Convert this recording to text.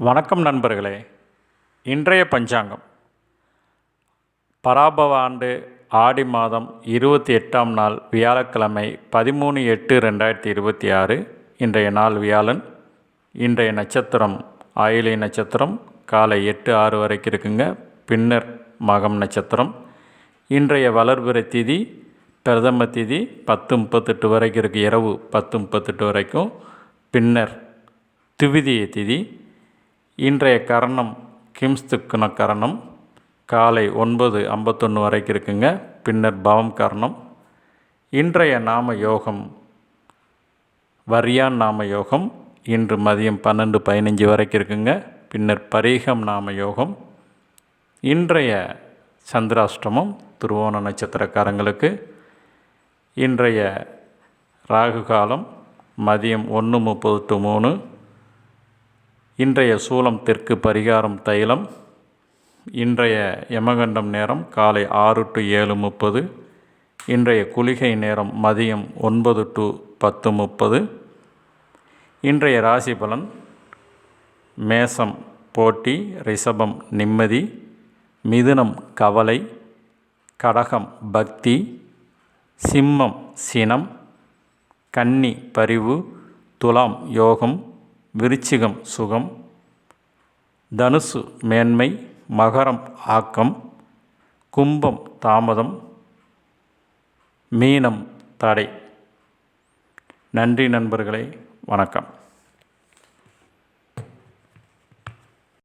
வணக்கம் நண்பர்களே. இன்றைய பஞ்சாங்கம் பராபவ ஆண்டு ஆடி மாதம் 28ஆம் நாள் வியாழக்கிழமை 13/8/2026. இன்றைய நாள் வியாழன். இன்றைய நட்சத்திரம் ஆயிலை நட்சத்திரம். காலை 8:06 வரைக்கும் இருக்குங்க. பின்னர் மகம் நட்சத்திரம். இன்றைய வளர்பிறை திதி பிரதம திதி 10:38 வரைக்கும் இருக்குது. இரவு 10:38 வரைக்கும். பின்னர் திவிதிய திதி. இன்றைய கரணம் கிம்ஸ்துக்குன கரணம். காலை 9:51 வரைக்கும் இருக்குங்க. பின்னர் பவம் கரணம். இன்றைய நாம யோகம் வரியான் நாம யோகம். இன்று மதியம் 12:15 வரைக்கும் இருக்குங்க. பின்னர் பரீகம் நாம யோகம். இன்றைய சந்திராஷ்டமம் திருவோண நட்சத்திரக்காரங்களுக்கு. இன்றைய ராகு காலம் மதியம் 1:30 to 3. இன்றைய சூலம் தெற்கு. பரிகாரம் தைலம். இன்றைய யமகண்டம் நேரம் காலை 6 to 7:30. இன்றைய குளிகை நேரம் மதியம் 9 to 10:30. இன்றைய ராசி பலன்: மேசம் போட்டி, ரிஷபம் நிம்மதி, மிதுனம் கவலை, கடகம் பக்தி, சிம்மம் சினம், கன்னி பரிவு, துலாம் யோகம், விருச்சிகம் சுகம், தனுசு மேன்மை, மகரம் ஆக்கம், கும்பம் தாமதம், மீனம் தடை. நன்றி நண்பர்களே. வணக்கம்.